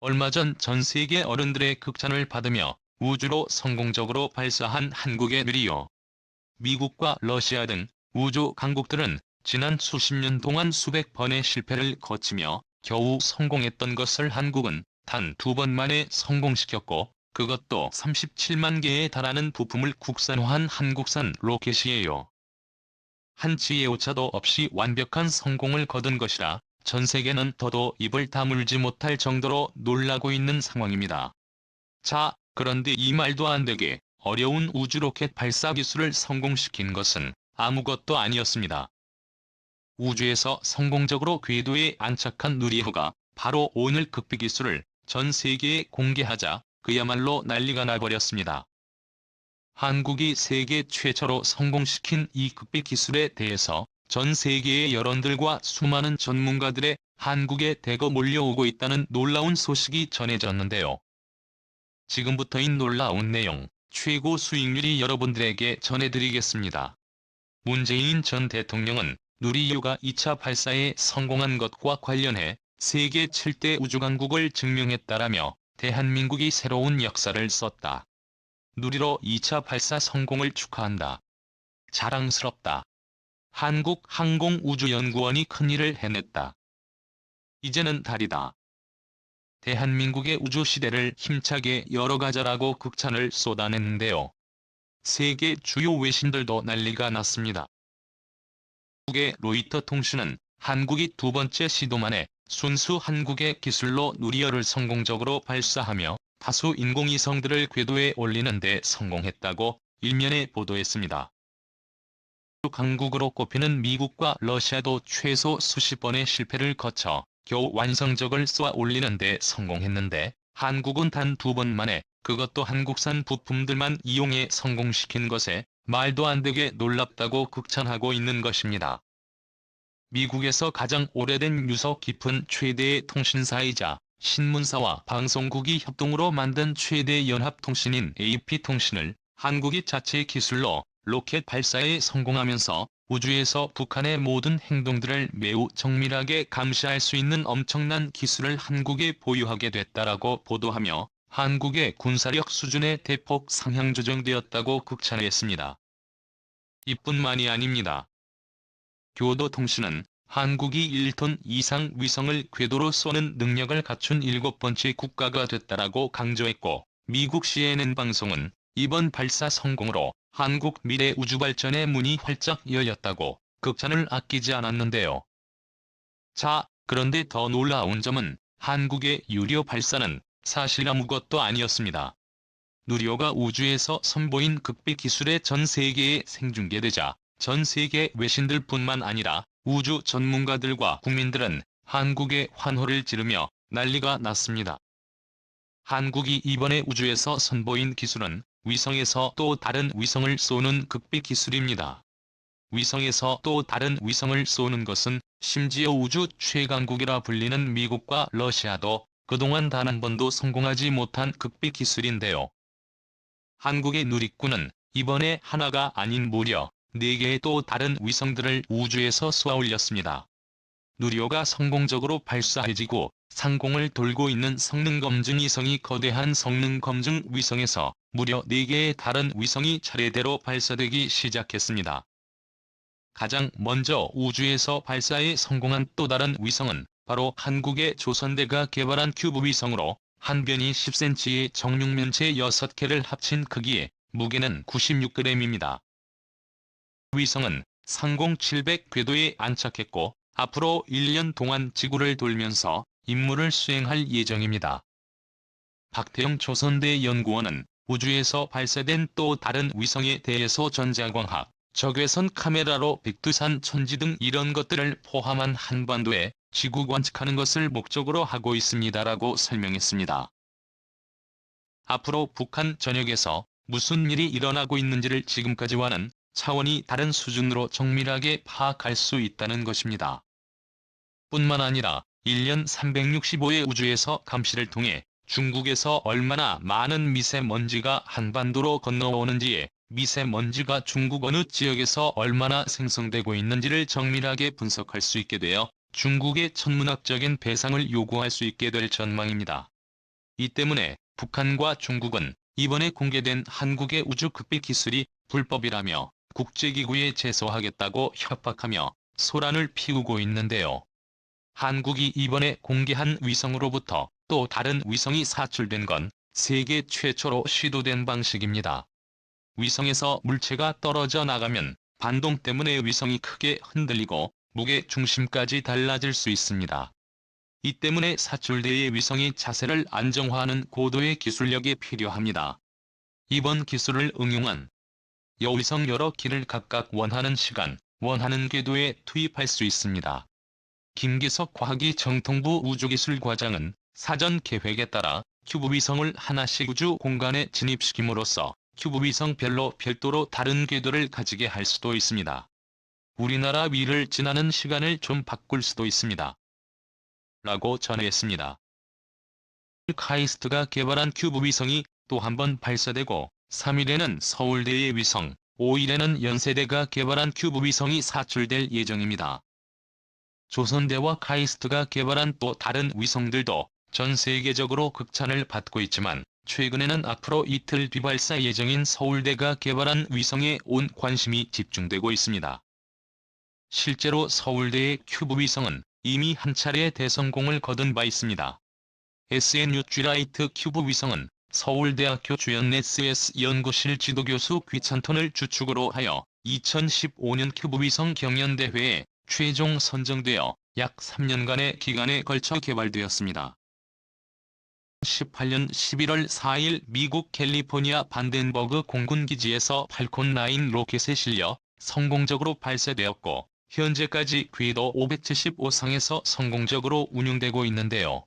얼마 전 세계 어른들의 극찬을 받으며 우주로 성공적으로 발사한 한국의 누리호. 미국과 러시아 등 우주 강국들은 지난 수십 년 동안 수백 번의 실패를 거치며 겨우 성공했던 것을 한국은 단 2번 만에 성공시켰고, 그것도 37만 개에 달하는 부품을 국산화한 한국산 로켓이에요. 한치의 오차도 없이 완벽한 성공을 거둔 것이라 전 세계는 더도 입을 다물지 못할 정도로 놀라고 있는 상황입니다. 자, 그런데 이 말도 안 되게 어려운 우주 로켓 발사 기술을 성공시킨 것은 아무것도 아니었습니다. 우주에서 성공적으로 궤도에 안착한 누리호가 바로 오늘 극비 기술을 전 세계에 공개하자 그야말로 난리가 나버렸습니다. 한국이 세계 최초로 성공시킨 이 극비 기술에 대해서 전 세계의 여론들과 수많은 전문가들의 한국에 대거 몰려오고 있다는 놀라운 소식이 전해졌는데요. 지금부터 이 놀라운 내용, 최고 수익률이 여러분들에게 전해드리겠습니다. 문재인 전 대통령은 누리호가 2차 발사에 성공한 것과 관련해 세계 7대 우주강국을 증명했다라며 대한민국이 새로운 역사를 썼다. 누리호 2차 발사 성공을 축하한다. 자랑스럽다. 한국항공우주연구원이 큰일을 해냈다. 이제는 달이다. 대한민국의 우주시대를 힘차게 열어가자라고 극찬을 쏟아냈는데요. 세계 주요 외신들도 난리가 났습니다. 한국의 로이터 통신은 한국이 2번째 시도 만에 순수 한국의 기술로 누리호를 성공적으로 발사하며 다수 인공위성들을 궤도에 올리는 데 성공했다고 일면에 보도했습니다. 강국으로 꼽히는 미국과 러시아도 최소 수십 번의 실패를 거쳐 겨우 완성적을 쏘아 올리는 데 성공했는데, 한국은 단 2번 만에, 그것도 한국산 부품들만 이용해 성공시킨 것에 말도 안 되게 놀랍다고 극찬하고 있는 것입니다. 미국에서 가장 오래된 유서 깊은 최대의 통신사이자 신문사와 방송국이 협동으로 만든 최대 연합통신인 AP통신을 한국이 자체 기술로 로켓 발사에 성공하면서 우주에서 북한의 모든 행동들을 매우 정밀하게 감시할 수 있는 엄청난 기술을 한국에 보유하게 됐다라고 보도하며 한국의 군사력 수준의 대폭 상향 조정되었다고 극찬했습니다. 이뿐만이 아닙니다. 교도통신은 한국이 1톤 이상 위성을 궤도로 쏘는 능력을 갖춘 7번째 국가가 됐다라고 강조했고, 미국 CNN 방송은 이번 발사 성공으로 한국 미래 우주발전의 문이 활짝 열렸다고 극찬을 아끼지 않았는데요. 자, 그런데 더 놀라운 점은 한국의 유료 발사는 사실 아무것도 아니었습니다. 누리호가 우주에서 선보인 극비 기술에 전 세계에 생중계되자 전 세계 외신들뿐만 아니라 우주 전문가들과 국민들은 한국의 환호를 지르며 난리가 났습니다. 한국이 이번에 우주에서 선보인 기술은 위성에서 또 다른 위성을 쏘는 극비 기술입니다. 위성에서 또 다른 위성을 쏘는 것은 심지어 우주 최강국이라 불리는 미국과 러시아도 그동안 단 한 번도 성공하지 못한 극비 기술인데요. 한국의 누리꾼은 이번에 하나가 아닌 무려 4개의 또 다른 위성들을 우주에서 쏘아 올렸습니다. 누리호가 성공적으로 발사해지고 상공을 돌고 있는 성능검증 위성이 거대한 성능검증 위성에서 무려 4개의 다른 위성이 차례대로 발사되기 시작했습니다. 가장 먼저 우주에서 발사에 성공한 또 다른 위성은 바로 한국의 조선대가 개발한 큐브 위성으로 한 변이 10cm의 정육면체 6개를 합친 크기에 무게는 96g입니다. 위성은 상공 700 궤도에 안착했고 앞으로 1년 동안 지구를 돌면서 임무를 수행할 예정입니다. 박태영 조선대 연구원은 우주에서 발사된 또 다른 위성에 대해서 전자광학, 적외선 카메라로 백두산 천지 등 이런 것들을 포함한 한반도에 지구 관측하는 것을 목적으로 하고 있습니다라고 설명했습니다. 앞으로 북한 전역에서 무슨 일이 일어나고 있는지를 지금까지와는 차원이 다른 수준으로 정밀하게 파악할 수 있다는 것입니다. 뿐만 아니라 1년 365회 우주에서 감시를 통해 중국에서 얼마나 많은 미세먼지가 한반도로 건너오는지에 미세먼지가 중국 어느 지역에서 얼마나 생성되고 있는지를 정밀하게 분석할 수 있게 되어 중국의 천문학적인 배상을 요구할 수 있게 될 전망입니다. 이 때문에 북한과 중국은 이번에 공개된 한국의 우주 극비 기술이 불법이라며 국제기구에 제소하겠다고 협박하며 소란을 피우고 있는데요. 한국이 이번에 공개한 위성으로부터 또 다른 위성이 사출된 건 세계 최초로 시도된 방식입니다. 위성에서 물체가 떨어져 나가면 반동 때문에 위성이 크게 흔들리고 무게 중심까지 달라질 수 있습니다. 이 때문에 사출대의 위성이 자세를 안정화하는 고도의 기술력이 필요합니다. 이번 기술을 응용한 여위성 여러 기를 각각 원하는 시간, 원하는 궤도에 투입할 수 있습니다. 김기석 과학기 정통부 우주기술과장은 사전 계획에 따라 큐브 위성을 하나씩 우주 공간에 진입시킴으로써 큐브 위성별로 별도로 다른 궤도를 가지게 할 수도 있습니다. 우리나라 위를 지나는 시간을 좀 바꿀 수도 있습니다. 라고 전했습니다. 카이스트가 개발한 큐브 위성이 또 한 번 발사되고 3일에는 서울대의 위성, 5일에는 연세대가 개발한 큐브 위성이 사출될 예정입니다. 조선대와 카이스트가 개발한 또 다른 위성들도 전 세계적으로 극찬을 받고 있지만 최근에는 앞으로 이틀 뒤 발사 예정인 서울대가 개발한 위성에 온 관심이 집중되고 있습니다. 실제로 서울대의 큐브 위성은 이미 한 차례 대성공을 거둔 바 있습니다. SNUG 라이트 큐브 위성은 서울대학교 주연SS 연구실 지도교수 귀찬톤을 주축으로 하여 2015년 큐브 위성 경연대회에 최종 선정되어 약 3년간의 기간에 걸쳐 개발되었습니다. 2018년 11월 4일 미국 캘리포니아 반덴버그 공군기지에서 팔콘 9 로켓에 실려 성공적으로 발사되었고 현재까지 궤도 575상에서 성공적으로 운용되고 있는데요.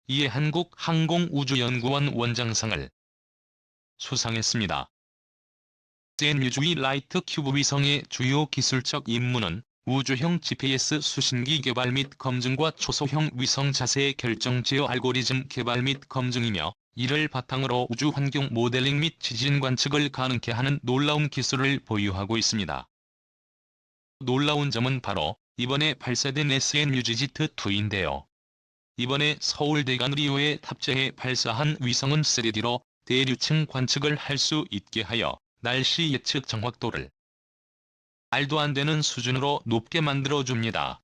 이에 한국항공우주연구원 원장상을 수상했습니다. SNUG 라이트 큐브 위성의 주요 기술적 임무는 우주형 GPS 수신기 개발 및 검증과 초소형 위성 자세 결정 제어 알고리즘 개발 및 검증이며 이를 바탕으로 우주 환경 모델링 및 지진 관측을 가능케 하는 놀라운 기술을 보유하고 있습니다. 놀라운 점은 바로 이번에 발사된 SNUG-Z2인데요. 이번에 서울대가 누리호에 탑재해 발사한 위성은 3D로 대류층 관측을 할 수 있게 하여 날씨 예측 정확도를 말도 안 되는 수준으로 높게 만들어줍니다.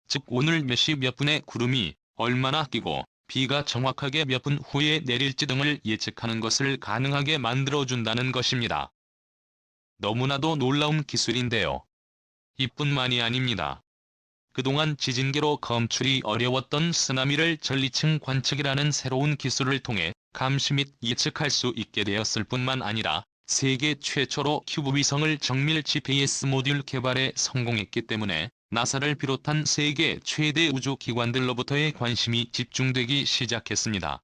즉 오늘 몇 시 몇 분에 구름이 얼마나 끼고 비가 정확하게 몇 분 후에 내릴지 등을 예측하는 것을 가능하게 만들어준다는 것입니다. 너무나도 놀라운 기술인데요. 이뿐만이 아닙니다. 그동안 지진계로 검출이 어려웠던 쓰나미를 전리층 관측이라는 새로운 기술을 통해 감시 및 예측할 수 있게 되었을 뿐만 아니라 세계 최초로 큐브 위성을 정밀 GPS 모듈 개발에 성공했기 때문에 나사를 비롯한 세계 최대 우주기관들로부터의 관심이 집중되기 시작했습니다.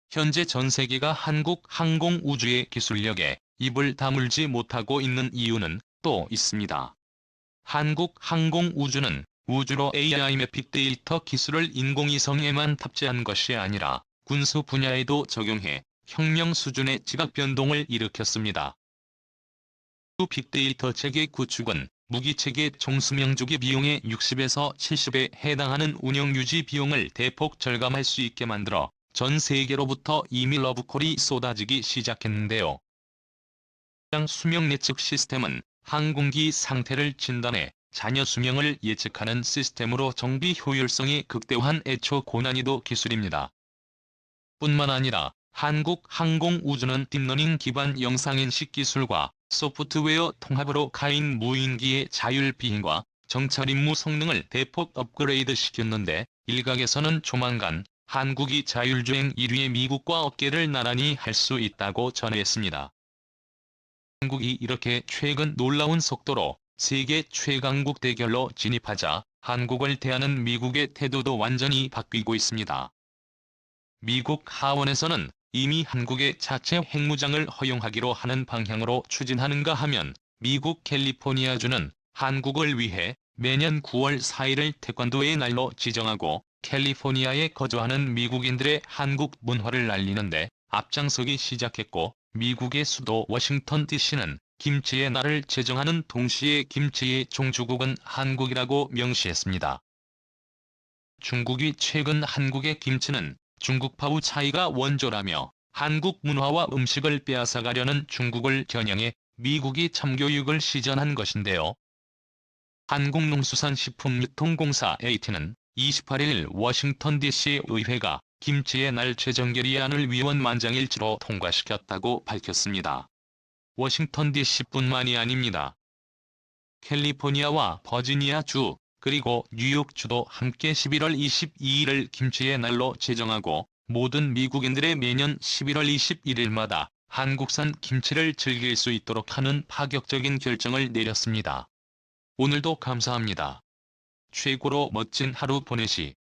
현재 전 세계가 한국 항공우주의 기술력에 입을 다물지 못하고 있는 이유는 또 있습니다. 한국 항공우주는 우주로 AI 및 빅데이터 기술을 인공위성에만 탑재한 것이 아니라 군수 분야에도 적용해 혁명 수준의 지각 변동을 일으켰습니다. 빅데이터 체계 구축은 무기체계 총수명주기 비용의 60에서 70에 해당하는 운영 유지 비용을 대폭 절감할 수 있게 만들어 전 세계로부터 이미 러브콜이 쏟아지기 시작했는데요. 수명 예측 시스템은 항공기 상태를 진단해 잔여 수명을 예측하는 시스템으로 정비 효율성이 극대화한 애초 고난이도 기술입니다. 뿐만 아니라 한국 항공우주는 딥러닝 기반 영상인식 기술과 소프트웨어 통합으로 가인 무인기의 자율 비행과 정찰 임무 성능을 대폭 업그레이드 시켰는데 일각에서는 조만간 한국이 자율주행 1위의 미국과 어깨를 나란히 할 수 있다고 전했습니다. 한국이 이렇게 최근 놀라운 속도로 세계 최강국 대결로 진입하자 한국을 대하는 미국의 태도도 완전히 바뀌고 있습니다. 미국 하원에서는 이미 한국의 자체 핵무장을 허용하기로 하는 방향으로 추진하는가 하면 미국 캘리포니아주는 한국을 위해 매년 9월 4일을 태권도의 날로 지정하고 캘리포니아에 거주하는 미국인들의 한국 문화를 알리는데 앞장서기 시작했고 미국의 수도 워싱턴 DC는 김치의 날을 제정하는 동시에 김치의 종주국은 한국이라고 명시했습니다. 중국이 최근 한국의 김치는 중국파우 차이가 원조라며 한국 문화와 음식을 빼앗아가려는 중국을 겨냥해 미국이 참교육을 시전한 것인데요. 한국농수산식품유통공사 AT는 28일 워싱턴 DC 의회가 김치의 날 최종결의안을 위원 만장일치로 통과시켰다고 밝혔습니다. 워싱턴 DC뿐만이 아닙니다. 캘리포니아와 버지니아주, 그리고 뉴욕주도 함께 11월 22일을 김치의 날로 제정하고 모든 미국인들의 매년 11월 21일마다 한국산 김치를 즐길 수 있도록 하는 파격적인 결정을 내렸습니다. 오늘도 감사합니다. 최고로 멋진 하루 보내시.